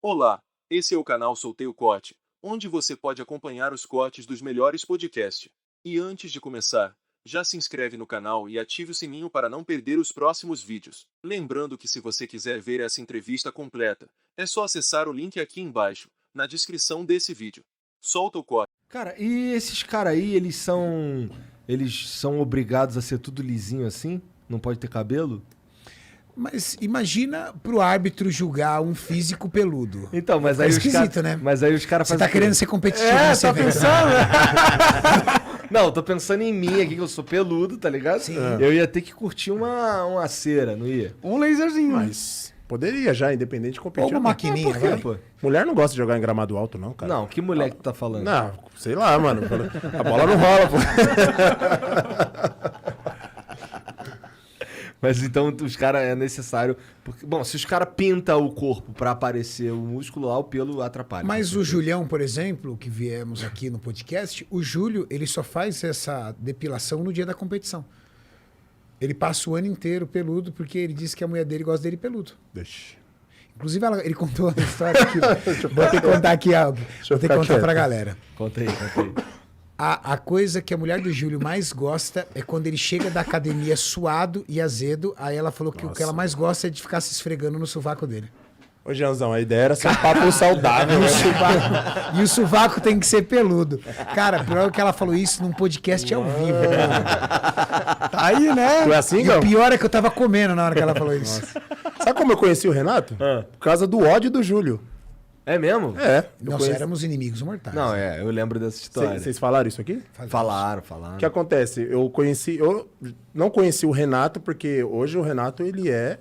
Olá, esse é o canal Soltei o Corte, onde você pode acompanhar os cortes dos melhores podcasts. E antes de começar, já se inscreve no canal e ative o sininho para não perder os próximos vídeos. Lembrando que se você quiser ver essa entrevista completa, é só acessar o link aqui embaixo, na descrição desse vídeo. Solta o corte. Cara, e esses caras aí, eles são obrigados a ser tudo lisinho assim? Não pode ter cabelo? Mas imagina pro árbitro julgar um físico peludo. Então, mas É aí esquisito, os né? Mas aí os caras Você fazem. tá querendo ser competitivo nesse tá evento, pensando? né? Não, tô pensando em mim aqui, que eu sou peludo, tá ligado? Sim. Eu ia ter que curtir uma cera, não ia? Um laserzinho. Mas poderia já, independente de Ou competir. uma maquininha, Por quê, vai. pô? Mulher não gosta de jogar em gramado alto, não, cara. Não, que mulher que tu tá falando? Não, sei lá, mano. A bola não rola, pô. Mas então os caras é necessário. Porque, bom, se os caras pintam o corpo pra aparecer o músculo lá, o pelo atrapalha. Mas o Julião, por exemplo, que viemos aqui no podcast, o Júlio, ele só faz essa depilação no dia da competição. Ele passa o ano inteiro peludo porque ele disse que a mulher dele gosta dele peludo. Deixa. Inclusive, ele contou a história aqui. Vou ter que contar aqui algo. Vou ter que contar pra galera. Conta aí. A coisa que a mulher do Júlio mais gosta é quando ele chega da academia suado e azedo. Aí ela falou que o que ela mais gosta é de ficar se esfregando no sovaco dele. Ô, Janzão, a ideia era ser um papo saudável. né? E o sovaco tem que ser peludo. Cara, pior que ela falou isso num podcast ao vivo. Né? Tá aí, né? Tu é assim, E o Gão? pior é que eu tava comendo na hora que ela falou isso. Sabe como eu conheci o Renato? Por causa do ódio do Júlio. É mesmo? É. Nós éramos inimigos mortais. Não, eu lembro dessa história. Vocês falaram isso aqui? Falaram. O que acontece? Eu não conheci o Renato porque hoje o Renato ele é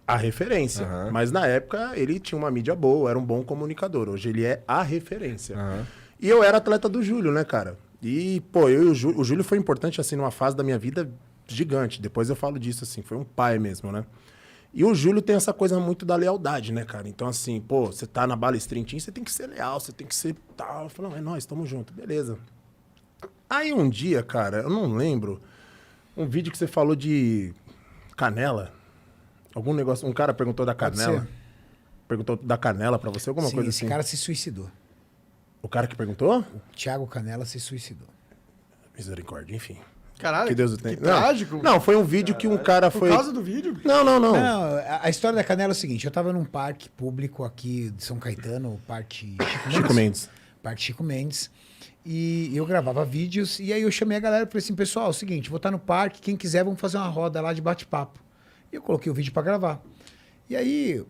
a referência. Aham. Mas na época ele tinha uma mídia boa, era um bom comunicador. Hoje ele é a referência. E eu era atleta do Júlio, né, cara? E, pô, eu e o Júlio foi importante, assim, numa fase da minha vida gigante. Depois eu falo disso, assim, foi um pai mesmo, né? E o Júlio tem essa coisa muito da lealdade, né, cara? Então, assim, pô, você tá na Balestrint Team, você tem que ser leal, você tem que ser tal. Eu falo, não, é nóis, tamo junto, beleza. Aí um dia, cara, eu não lembro, um vídeo que você falou de canela. Algum negócio, um cara perguntou da Pode canela. ser. Perguntou da canela pra você, alguma Sim, coisa esse assim. cara se suicidou. O cara que perguntou? O Thiago Canela se suicidou. Misericórdia, enfim. Caralho, Que Deus o tenha. que trágico. Não, foi um vídeo que um cara Por foi... causa do vídeo? Não. Não, a história da Canela é o seguinte. Eu tava num parque público aqui de São Caetano, o Parque Chico Mendes. Parque Chico Mendes. E eu gravava vídeos. E aí eu chamei a galera e falei assim, pessoal, é o seguinte, vou estar no parque, quem quiser, vamos fazer uma roda lá de bate-papo. E eu coloquei o vídeo pra gravar. E aí, o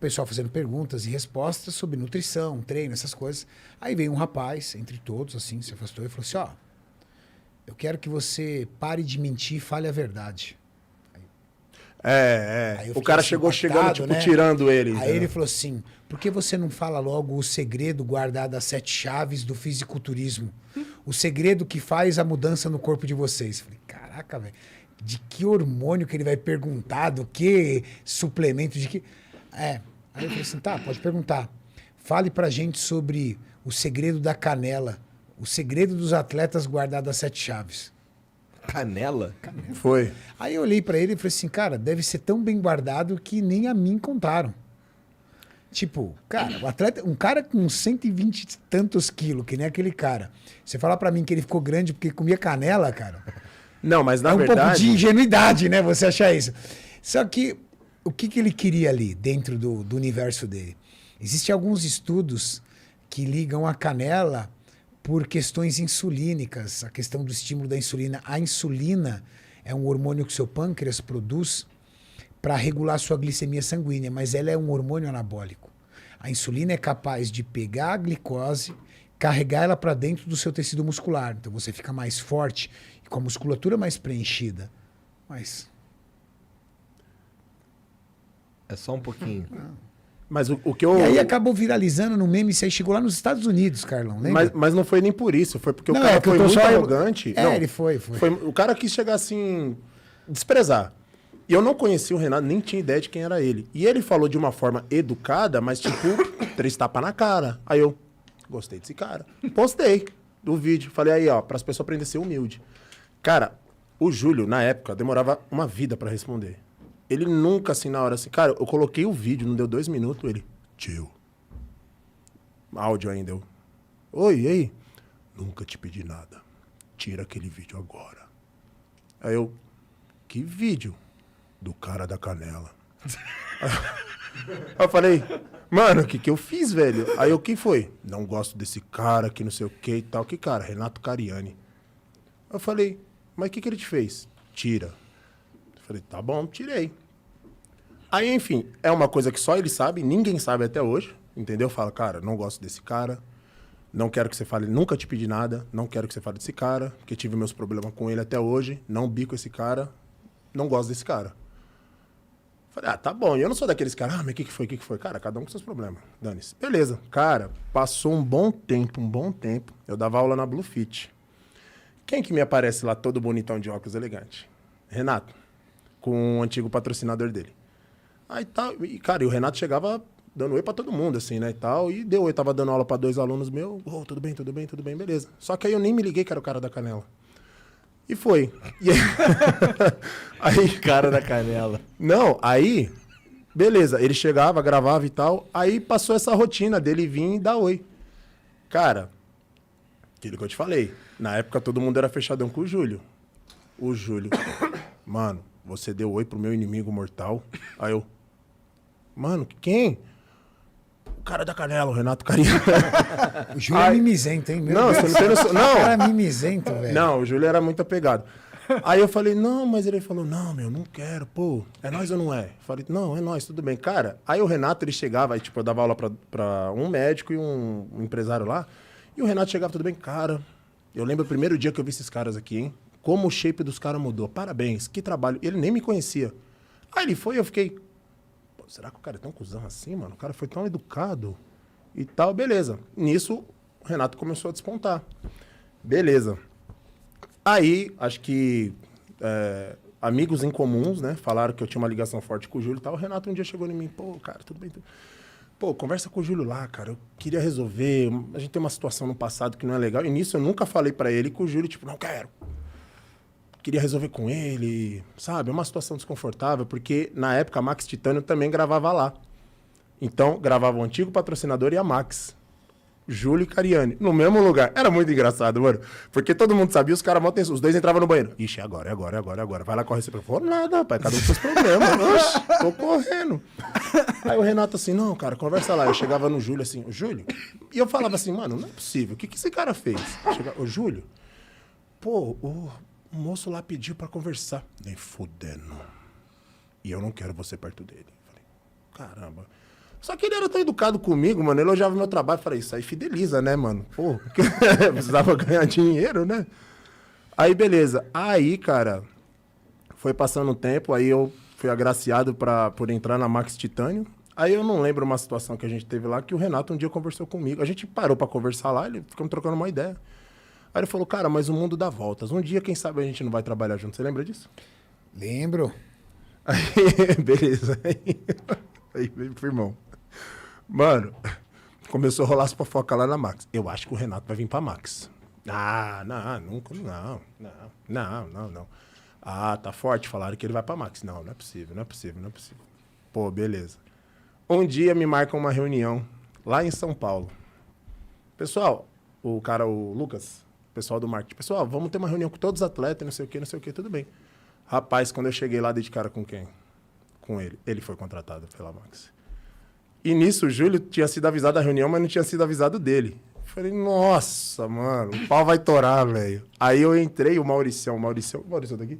pessoal fazendo perguntas e respostas sobre nutrição, treino, essas coisas. Aí veio um rapaz, entre todos, assim, se afastou e falou assim, ó, eu quero que você pare de mentir e fale a verdade. Aí eu O fiquei cara assim, chegou chegando, impactado, tipo, né? tirando ele. Aí entendeu? ele falou assim, por que você não fala logo o segredo guardado às 7 chaves do fisiculturismo? O segredo que faz a mudança no corpo de vocês. Falei, caraca, velho, de que hormônio que ele vai perguntar, do que suplemento, de que... Aí eu falei assim, tá, pode perguntar. Fale pra gente sobre o segredo da canela, o segredo dos atletas guardado às 7 chaves. Canela? Foi. Aí eu olhei pra ele e falei assim, cara, deve ser tão bem guardado que nem a mim contaram. Tipo, cara, o atleta, um cara com 120 e tantos quilos, que nem aquele cara. Você falar pra mim que ele ficou grande porque comia canela, cara, Não, mas na é um pouco de verdade... ingenuidade, né? Você achar isso. Só que, o que ele queria ali, dentro do universo dele? Existem alguns estudos que ligam a canela por questões insulínicas, a questão do estímulo da insulina. A insulina é um hormônio que o seu pâncreas produz para regular a sua glicemia sanguínea, mas ela é um hormônio anabólico. A insulina é capaz de pegar a glicose, carregar ela para dentro do seu tecido muscular. Então você fica mais forte e com a musculatura mais preenchida. Mas É só um pouquinho. Mas o que eu... E aí acabou viralizando no meme, isso aí chegou lá nos Estados Unidos, Carlão, lembra? Mas não foi nem por isso, foi porque Não, o cara é que eu foi tô muito só- arrogante. É, Não, ele foi. O cara quis chegar assim, desprezar. E eu não conhecia o Renato, nem tinha ideia de quem era ele. E ele falou de uma forma educada, mas tipo, 3 tapas na cara. Aí eu, gostei desse cara. Postei do vídeo. Falei aí, ó, para as pessoas aprenderem a ser humilde. Cara, o Júlio, na época, demorava uma vida pra responder. Ele nunca, assim, na hora, assim, cara, eu coloquei o vídeo, não deu 2 minutos, ele, tio, áudio ainda. Eu, oi, e aí? Nunca te pedi nada. Tira aquele vídeo agora. Aí eu, que vídeo? Do cara da canela. Aí eu falei, mano, o que eu fiz, velho? Aí eu, quem foi? Não gosto desse cara, que não sei o que e tal. Que cara? Renato Cariani. Eu falei, mas o que ele te fez? Tira. Eu falei, tá bom, tirei. Aí, enfim, é uma coisa que só ele sabe, ninguém sabe até hoje, entendeu? Fala, cara, não gosto desse cara, não quero que você fale, nunca te pedi nada, não quero que você fale desse cara, porque tive meus problemas com ele até hoje, não bico esse cara, não gosto desse cara. Falei, ah, tá bom, e eu não sou daqueles caras, mas o que foi, Cara, cada um com seus problemas, dane-se. Beleza, cara, passou um bom tempo, eu dava aula na Bluefit. Quem que me aparece lá todo bonitão de óculos elegante? Renato, com o antigo patrocinador dele. Aí tal, e cara, e o Renato chegava dando oi pra todo mundo, assim, né, e tal, e deu oi, tava dando aula pra 2 alunos meus, tudo bem, beleza. Só que aí eu nem me liguei que era o cara da canela. E foi. E aí, Cara da canela. não, aí, beleza, ele chegava, gravava e tal, aí passou essa rotina dele vir e dar oi. Cara, aquilo que eu te falei, na época todo mundo era fechadão com o Júlio. O Júlio, mano, você deu oi pro meu inimigo mortal? Aí eu, mano, quem? O cara da canela, o Renato Cariani. O Júlio é mimizento, hein? Meu Não, Deus. você não tem noção. O Não, cara é mimizento, velho. não, o Júlio era muito apegado. Aí eu falei, não, mas ele falou, não, meu, não quero, pô, é nós ou não é? Eu falei, não, é nós, tudo bem. Cara, aí o Renato, ele chegava, aí, tipo, eu dava aula pra um médico e um empresário lá, e o Renato chegava, tudo bem, cara, eu lembro o primeiro dia que eu vi esses caras aqui, hein? Como o shape dos caras mudou, parabéns, que trabalho. Ele nem me conhecia. Aí ele foi e eu fiquei, pô, será que o cara é tão cuzão assim, mano? O cara foi tão educado e tal, beleza. Nisso, o Renato começou a despontar. Beleza. Aí, acho que amigos em comuns, né? Falaram que eu tinha uma ligação forte com o Júlio e tal. O Renato um dia chegou em mim, pô, cara, tudo bem. Pô, conversa com o Júlio lá, cara. Eu queria resolver. A gente tem uma situação no passado que não é legal. E nisso eu nunca falei pra ele que o Júlio, tipo, não quero. Queria resolver com ele, sabe? É uma situação desconfortável, porque na época a Max Titânio também gravava lá. Então, gravava o antigo patrocinador e a Max. Júlio e Cariani, no mesmo lugar. Era muito engraçado, mano. Porque todo mundo sabia, os caras mal os dois entravam no banheiro. Ixi, agora. Vai lá, corre. Você falou, nada, rapaz, cada um com seus problemas. Oxe, tô correndo. Aí o Renato assim, não, cara, conversa lá. Eu chegava no Júlio assim, Júlio. E eu falava assim, mano, não é possível. O que esse cara fez? Ô, Júlio, pô, o moço lá pediu pra conversar. Nem fudendo. E eu não quero você perto dele. Falei, caramba. Só que ele era tão educado comigo, mano. Ele elogiava meu trabalho. Falei, isso aí fideliza, né, mano? Pô, precisava ganhar dinheiro, né? Aí, beleza. Aí, cara, foi passando o tempo. Aí eu fui agraciado por entrar na Max Titânio. Aí eu não lembro uma situação que a gente teve lá que o Renato um dia conversou comigo. A gente parou pra conversar lá, ele ficamos trocando uma ideia. Aí ele falou, cara, mas o mundo dá voltas. Um dia, quem sabe, a gente não vai trabalhar junto. Você lembra disso? Lembro. Aí, beleza. Aí, irmão. Mano, começou a rolar as fofocas lá na Max. Eu acho que o Renato vai vir pra Max. Ah, nunca, não. Ah, tá forte, falaram que ele vai pra Max. Não é possível. Pô, beleza. Um dia me marcam uma reunião lá em São Paulo. Pessoal, o Lucas, pessoal do marketing. Pessoal, vamos ter uma reunião com todos os atletas, não sei o que, tudo bem. Rapaz, quando eu cheguei lá, dei de cara com quem? Com ele. Ele foi contratado pela Max. E nisso, o Júlio tinha sido avisado da reunião, mas não tinha sido avisado dele. Falei, nossa, mano, o pau vai torar, velho. Aí eu entrei, o Mauricião daqui?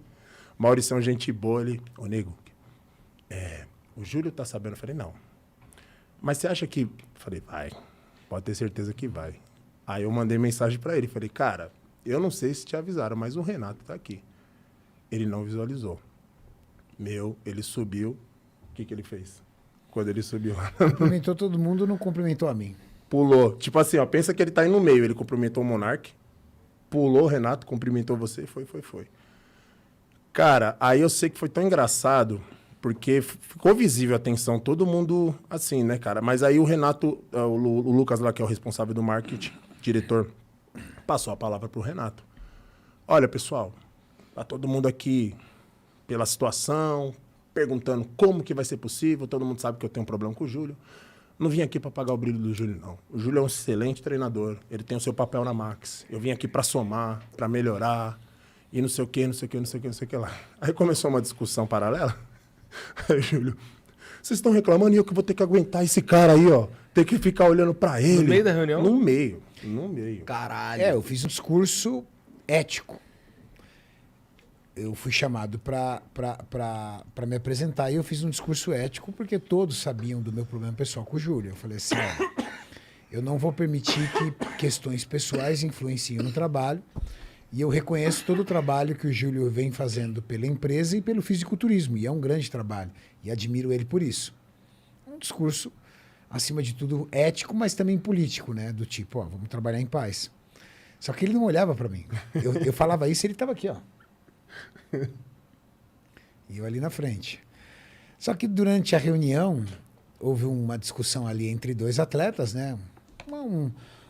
Mauricião, gente boa, ele... Ô, nego, o Júlio tá sabendo? Eu falei, não. Mas você acha que... Falei, vai, pode ter certeza que vai. Aí eu mandei mensagem pra ele, falei, cara, eu não sei se te avisaram, mas o Renato tá aqui. Ele não visualizou. Ele subiu, o que ele fez? Quando ele subiu lá. Cumprimentou todo mundo, não cumprimentou a mim. Pulou. Tipo assim, ó, pensa que ele tá aí no meio. Ele cumprimentou o Monark, pulou o Renato, cumprimentou você, foi. Cara, aí eu sei que foi tão engraçado, porque ficou visível a tensão, todo mundo assim, né, cara? Mas aí o Renato, o Lucas lá, que é o responsável do marketing, diretor, passou a palavra pro Renato. Olha, pessoal, tá todo mundo aqui pela situação, perguntando como que vai ser possível, todo mundo sabe que eu tenho um problema com o Júlio, Não vim aqui para pagar o brilho do Júlio, não. O Júlio é um excelente treinador. Ele tem o seu papel na Max. Eu vim aqui para somar, para melhorar. E não sei o quê, não sei o quê, não sei o quê, não sei o que lá. Aí começou uma discussão paralela. Aí, Júlio, vocês estão reclamando e eu que vou ter que aguentar esse cara aí, ó. Ter que ficar olhando para ele. No meio da reunião? No meio. Caralho. Eu fiz um discurso ético. Eu fui chamado para me apresentar e eu fiz um discurso ético porque todos sabiam do meu problema pessoal com o Júlio. Eu falei assim, olha, eu não vou permitir que questões pessoais influenciem no trabalho e eu reconheço todo o trabalho que o Júlio vem fazendo pela empresa e pelo fisiculturismo, e é um grande trabalho, e admiro ele por isso. Um discurso, acima de tudo, ético, mas também político, né? Do tipo, ó, vamos trabalhar em paz. Só que ele não olhava para mim. Eu falava isso e ele estava aqui, ó. E eu ali na frente. Só que durante a reunião, houve uma discussão ali entre dois atletas, né?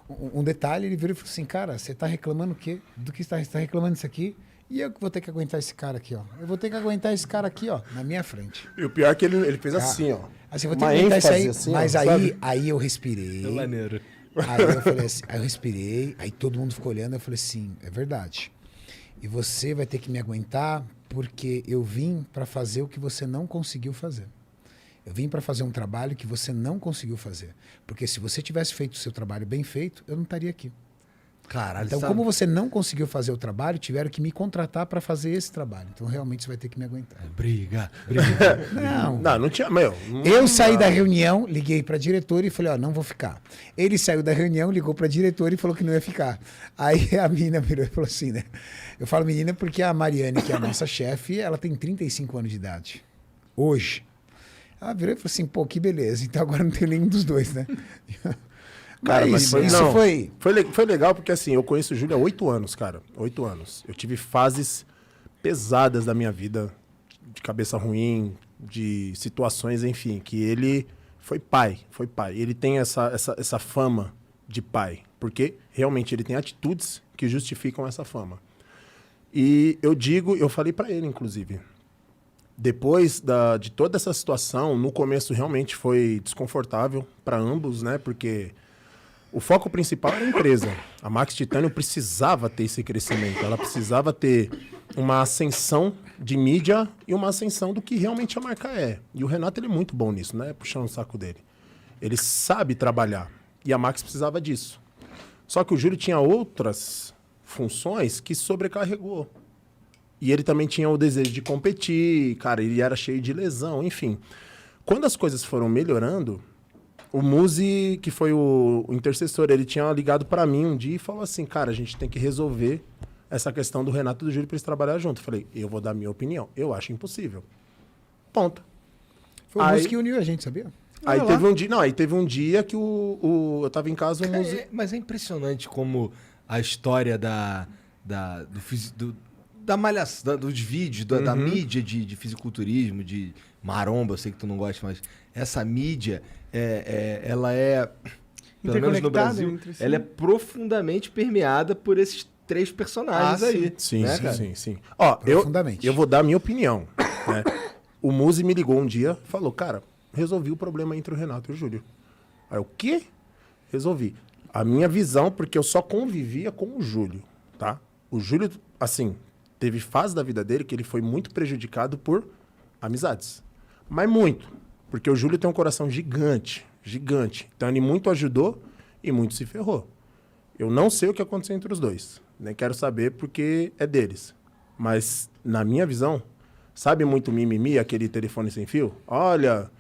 Um detalhe, ele virou e falou assim, cara, você está reclamando o quê? Do que você está reclamando isso aqui? E eu que vou ter que aguentar esse cara aqui, ó. Eu vou ter que aguentar esse cara aqui, ó, na minha frente. E o pior é que ele fez assim, ó. Assim, eu vou ter que aguentar isso aí. Assim, mas ó, aí eu respirei. É maneiro. Aí eu falei assim, aí eu respirei, aí todo mundo ficou olhando, eu falei assim, é verdade. E você vai ter que me aguentar porque eu vim para fazer o que você não conseguiu fazer. Eu vim para fazer um trabalho que você não conseguiu fazer. Porque se você tivesse feito o seu trabalho bem feito, eu não estaria aqui. Caralho, Então, sabe? como você não conseguiu fazer o trabalho, tiveram que me contratar para fazer esse trabalho. Então, realmente, você vai ter que me aguentar. Briga. Não tinha, meu. Eu saí da reunião, liguei para a diretora e falei, ó, não vou ficar. Ele saiu da reunião, ligou para a diretora e falou que não ia ficar. Aí a menina virou e falou assim, né? Eu falo menina porque a Mariane, que é a nossa chefe, ela tem 35 anos de idade. Hoje. Ela virou e falou assim, pô, que beleza. Então agora não tem nenhum dos dois, né? Cara, mas isso não, foi... Foi legal porque, assim, eu conheço o Júlio há 8 anos, cara. 8 anos. Eu tive fases pesadas da minha vida, de cabeça ruim, de situações, enfim, que ele foi pai. Ele tem essa fama de pai, porque realmente ele tem atitudes que justificam essa fama. E eu falei pra ele, inclusive, depois de toda essa situação, no começo realmente foi desconfortável para ambos, né? Porque o foco principal era a empresa. A Max Titânio precisava ter esse crescimento. Ela precisava ter uma ascensão de mídia e uma ascensão do que realmente a marca é. E o Renato, ele é muito bom nisso, né? Puxando o saco dele. Ele sabe trabalhar. E a Max precisava disso. Só que o Júlio tinha outras funções que sobrecarregou. E ele também tinha o desejo de competir, cara, ele era cheio de lesão, enfim. Quando as coisas foram melhorando, o Muzi, que foi o intercessor, ele tinha ligado para mim um dia e falou assim, cara, a gente tem que resolver essa questão do Renato e do Júlio para eles trabalhar junto. Eu falei, eu vou dar minha opinião. Eu acho impossível. Ponto. Foi o Muzi que uniu a gente, sabia? Aí teve um dia que eu tava em casa, o Muzi... Mas é impressionante como a história da malhação, dos vídeos, da mídia de fisiculturismo, de maromba, eu sei que tu não gosta, mas essa mídia, ela é, pelo menos no Brasil, entre si. ela é profundamente permeada por esses 3 personagens aí. Sim, né, sim, cara? sim. Ó, Profundamente. eu vou dar a minha opinião, né? O Muzi me ligou um dia, falou, cara, resolvi o problema entre o Renato e o Júlio. Aí, o quê? Resolvi. A minha visão, porque eu só convivia com o Júlio, tá? O Júlio, assim, teve fase da vida dele que ele foi muito prejudicado por amizades. Mas muito. Porque o Júlio tem um coração gigante, gigante. Então ele muito ajudou e muito se ferrou. Eu não sei o que aconteceu entre os dois. Nem quero saber porque é deles. Mas, na minha visão, sabe muito mimimi, aquele telefone sem fio? Olha,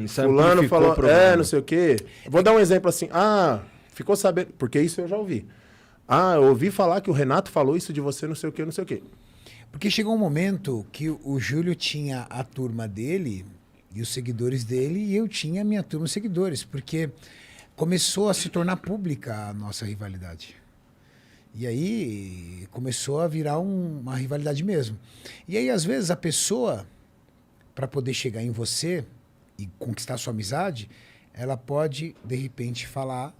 fulano amplificou falou, o problema. não sei o quê. Vou dar um exemplo assim. Ficou sabendo, porque isso eu já ouvi. Eu ouvi falar que o Renato falou isso de você, não sei o quê, não sei o quê. Porque chegou um momento que o Júlio tinha a turma dele e os seguidores dele e eu tinha a minha turma de seguidores, porque começou a se tornar pública a nossa rivalidade. E aí começou a virar uma rivalidade mesmo. E aí, às vezes, a pessoa, para poder chegar em você e conquistar sua amizade, ela pode, de repente, falar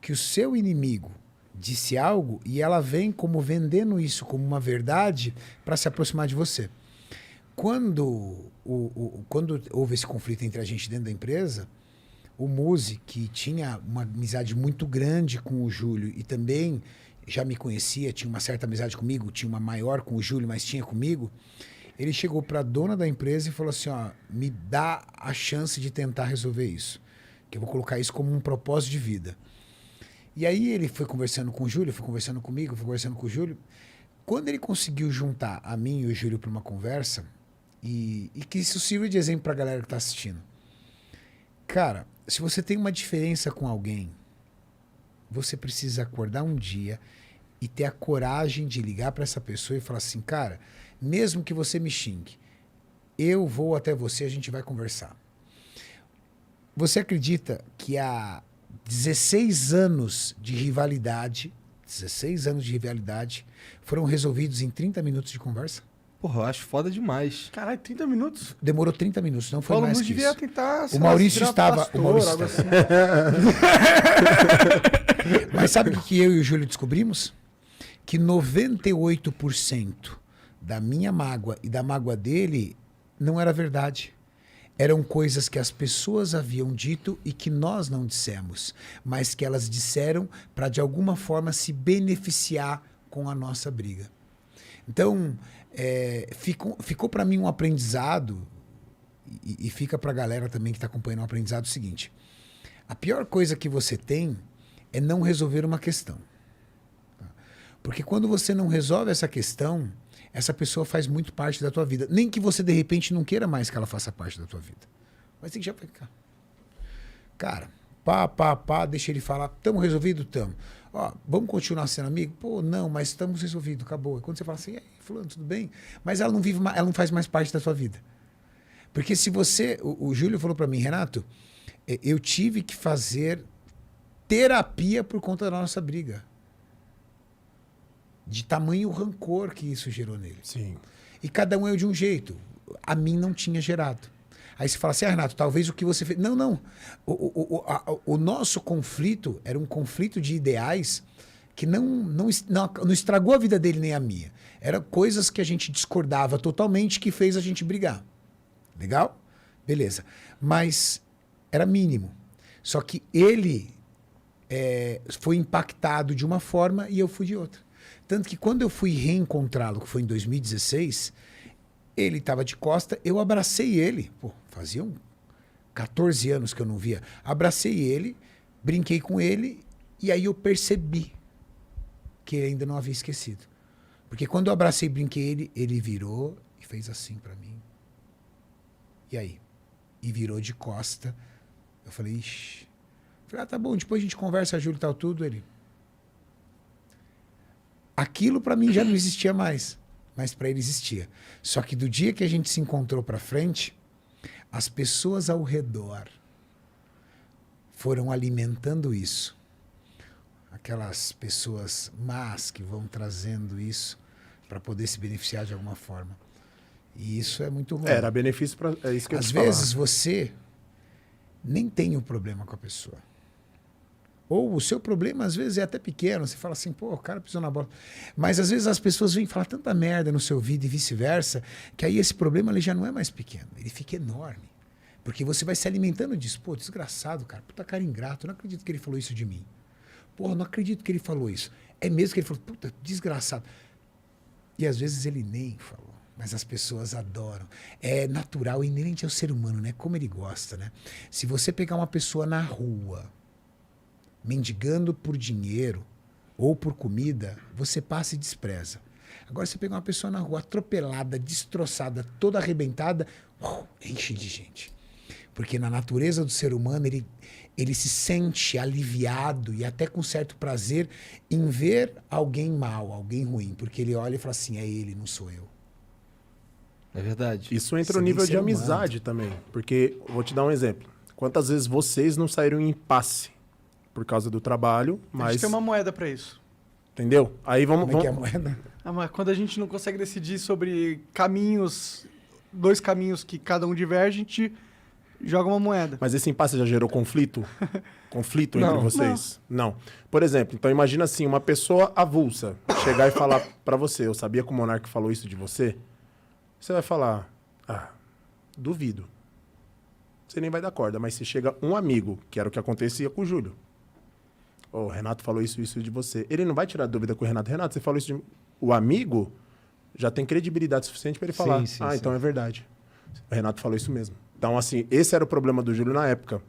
que o seu inimigo disse algo e ela vem como vendendo isso como uma verdade para se aproximar de você. Quando houve esse conflito entre a gente dentro da empresa, o Muzi, que tinha uma amizade muito grande com o Júlio e também já me conhecia, tinha uma certa amizade comigo, tinha uma maior com o Júlio, mas tinha comigo, ele chegou para a dona da empresa e falou assim, ó, me dá a chance de tentar resolver isso, que eu vou colocar isso como um propósito de vida. E aí ele foi conversando com o Júlio, foi conversando comigo, foi conversando com o Júlio. Quando ele conseguiu juntar a mim e o Júlio para uma conversa, e que isso sirva de exemplo para a galera que está assistindo. Cara, se você tem uma diferença com alguém, você precisa acordar um dia e ter a coragem de ligar para essa pessoa e falar assim, cara, mesmo que você me xingue, eu vou até você, a gente vai conversar. Você acredita que há 16 anos de rivalidade, 16 anos de rivalidade, foram resolvidos em 30 minutos de conversa? Porra, eu acho foda demais. Caralho, 30 minutos? Demorou 30 minutos, não foi Paulo mais Muzi que devia isso. tentar... sei O lá, Maurício virar estava... pastor, o Maurício algo estava. assim. Mas sabe o que eu e o Júlio descobrimos? Que 98% da minha mágoa e da mágoa dele não era verdade. Eram coisas que as pessoas haviam dito e que nós não dissemos, mas que elas disseram para de alguma forma se beneficiar com a nossa briga. Então, ficou para mim um aprendizado, e fica para a galera também que está acompanhando um aprendizado, o seguinte: a pior coisa que você tem é não resolver uma questão. Porque quando você não resolve essa questão, essa pessoa faz muito parte da tua vida. Nem que você, de repente, não queira mais que ela faça parte da tua vida. Mas tem que já ficar. Cara, deixa ele falar. Tamo resolvido? Tamo. Ó, vamos continuar sendo amigo? Pô, não, mas estamos resolvidos, acabou. Quando você fala assim, fulano, tudo bem? Mas ela não vive, ela não faz mais parte da sua vida. Porque se você... O Júlio falou pra mim, Renato, eu tive que fazer terapia por conta da nossa briga. De tamanho rancor que isso gerou nele. Sim. E cada um é de um jeito. A mim não tinha gerado. Aí você fala assim, Renato, talvez o que você fez... Não. O nosso conflito era um conflito de ideais que não estragou a vida dele nem a minha. Eram coisas que a gente discordava totalmente que fez a gente brigar. Legal? Beleza. Mas era mínimo. Só que ele foi impactado de uma forma e eu fui de outra. Tanto que quando eu fui reencontrá-lo, que foi em 2016, ele estava de costa, eu abracei ele. Pô, faziam 14 anos que eu não via. Abracei ele, brinquei com ele, e aí eu percebi que ele ainda não havia esquecido. Porque quando eu abracei e brinquei ele virou e fez assim para mim. E aí? E virou de costa. Eu falei, ixi. Falei, tá bom, depois a gente conversa, Júlio, tal, tudo. Ele... Aquilo para mim já não existia mais, mas para ele existia. Só que do dia que a gente se encontrou para frente, as pessoas ao redor foram alimentando isso. Aquelas pessoas más que vão trazendo isso para poder se beneficiar de alguma forma. E isso é muito ruim. Era benefício para... É isso que eu Às te falar. vezes você nem tem o problema com a pessoa. Ou o seu problema, às vezes, é até pequeno. Você fala assim, pô, o cara pisou na bola. Mas, às vezes, as pessoas vêm falar tanta merda no seu ouvido e vice-versa, que aí esse problema ele já não é mais pequeno. Ele fica enorme. Porque você vai se alimentando disso. Pô, desgraçado, cara. Puta cara ingrato. Eu não acredito que ele falou isso de mim. Pô, não acredito que ele falou isso. É mesmo que ele falou, puta, desgraçado. E, às vezes, ele nem falou. Mas as pessoas adoram. É natural, inerente ao ser humano, né? Como ele gosta, né? Se você pegar uma pessoa na rua... mendigando por dinheiro ou por comida, você passa e despreza. Agora, você pegar uma pessoa na rua atropelada, destroçada, toda arrebentada, enche de gente. Porque na natureza do ser humano, ele se sente aliviado e até com certo prazer em ver alguém mal, alguém ruim. Porque ele olha e fala assim, é ele, não sou eu. É verdade. Isso entra Você no nem nível de ser humano. amizade também. Porque, vou te dar um exemplo. Quantas vezes vocês não saíram em impasse por causa do trabalho, A mas... gente tem uma moeda pra isso. Entendeu? Aí vamos... Como é que é a moeda? Mas quando a gente não consegue decidir sobre caminhos, dois caminhos que cada um diverge, a gente joga uma moeda. Mas esse impasse já gerou conflito? Conflito entre Não. vocês? Não. Por exemplo, então imagina assim, uma pessoa avulsa chegar e falar pra você, eu sabia que o Monark falou isso de você? Você vai falar, duvido. você nem vai dar corda. Mas se chega um amigo, que era o que acontecia com o Júlio. O Renato falou isso de você. Ele não vai tirar dúvida com o Renato. Renato, você falou isso de... O amigo já tem credibilidade suficiente para ele falar. Sim, sim. Então é verdade. O Renato falou isso mesmo. Então, assim, esse era o problema do Júlio na época.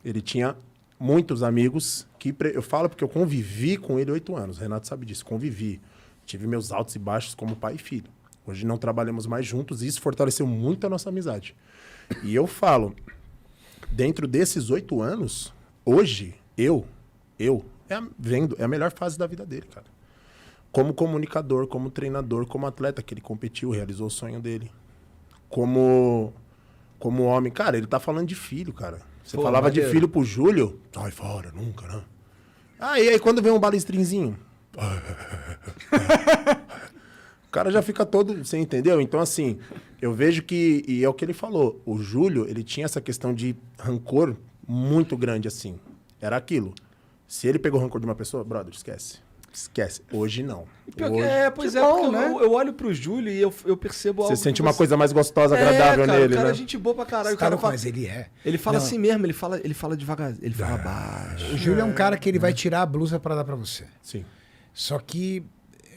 Ele tinha muitos amigos que... Eu falo porque eu convivi com ele 8 anos. O Renato sabe disso. Convivi. Tive meus altos e baixos como pai e filho. Hoje não trabalhamos mais juntos e isso fortaleceu muito a nossa amizade. E eu dentro desses 8 anos, hoje, é a melhor fase da vida dele, cara. Como comunicador, como treinador, como atleta, que ele competiu, realizou o sonho dele. Como homem. Cara, ele tá falando de filho, cara. Você falava maneiro. De filho pro Júlio, sai fora, nunca, né? E aí quando vem um balestrinzinho... O cara já fica todo... Você entendeu? Então, assim, eu vejo que... E é o que ele falou. O Júlio, ele tinha essa questão de rancor muito grande, assim. Era aquilo. Se ele pegou rancor de uma pessoa, brother, esquece. Esquece. Hoje não. Pois é, bom, porque né? eu olho pro Júlio e eu percebo algo. Você sente uma coisa mais gostosa, agradável cara, nele, o cara né? É gente boa pra caralho. Mas ele é. Ele fala assim mesmo, ele fala devagar, ele fala baixo. O Júlio é um cara que ele vai tirar a blusa pra dar pra você. Sim. Só que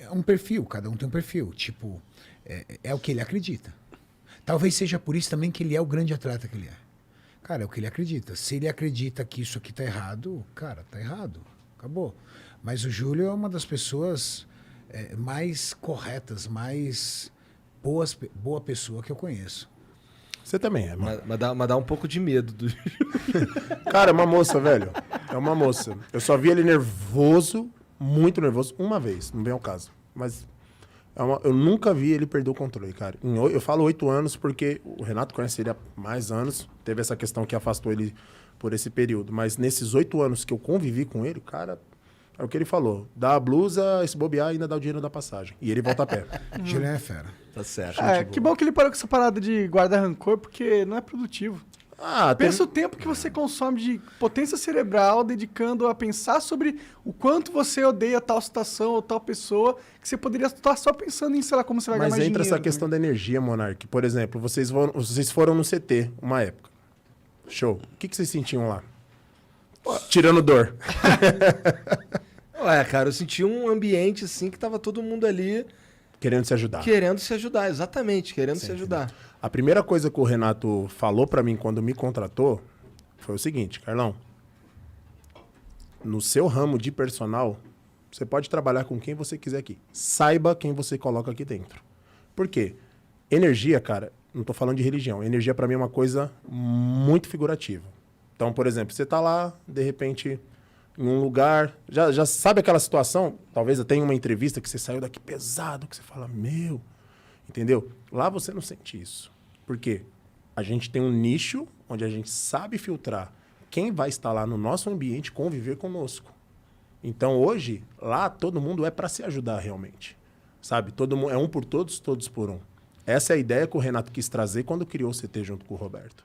é um perfil, cada um tem um perfil. Tipo, é o que ele acredita. Talvez seja por isso também que ele é o grande atleta que ele é. Cara, é o que ele acredita. Se ele acredita que isso aqui tá errado, cara, tá errado. Acabou. Mas o Júlio é uma das pessoas mais corretas, mais boa pessoa que eu conheço. Você também é, mano. Mas dá um pouco de medo do Cara, é uma moça, velho. É uma moça. Eu só vi ele nervoso, muito nervoso, uma vez. Não vem ao caso. Mas eu nunca vi ele perder o controle, cara. Eu falo 8 anos porque o Renato conhece ele há mais anos. Teve essa questão que afastou ele por esse período. Mas nesses 8 anos que eu convivi com ele, cara... É o que ele falou. Dá a blusa, se bobear, ainda dá o dinheiro da passagem. E ele volta a pé. Juliano é fera. Tá certo. Que bom que ele parou com essa parada de guardar rancor, porque não é produtivo. Pensa o tempo que você consome de potência cerebral dedicando a pensar sobre o quanto você odeia tal situação ou tal pessoa, que você poderia estar só pensando em, sei lá, como você vai ganhar mais dinheiro. Mas entra essa questão da energia, Monark. Por exemplo, vocês foram no CT uma época. Show. O que vocês sentiam lá? Tirando dor. Cara, eu senti um ambiente assim que tava todo mundo ali... Querendo se ajudar. Querendo se ajudar, exatamente. Querendo se ajudar. A primeira coisa que o Renato falou pra mim quando me contratou foi o seguinte, Carlão. No seu ramo de personal, você pode trabalhar com quem você quiser aqui. Saiba quem você coloca aqui dentro. Por quê? Energia, cara, não tô falando de religião. Energia pra mim é uma coisa muito figurativa. Então, por exemplo, você tá lá, de repente, em um lugar... Já sabe aquela situação? Talvez eu tenha uma entrevista que você saiu daqui pesado, que você fala, meu... Entendeu? Lá você não sente isso. Por quê? A gente tem um nicho onde a gente sabe filtrar quem vai estar lá no nosso ambiente conviver conosco. Então, hoje, lá todo mundo é para se ajudar realmente. Sabe? Todo mundo é um por todos, todos por um. Essa é a ideia que o Renato quis trazer quando criou o CT junto com o Roberto.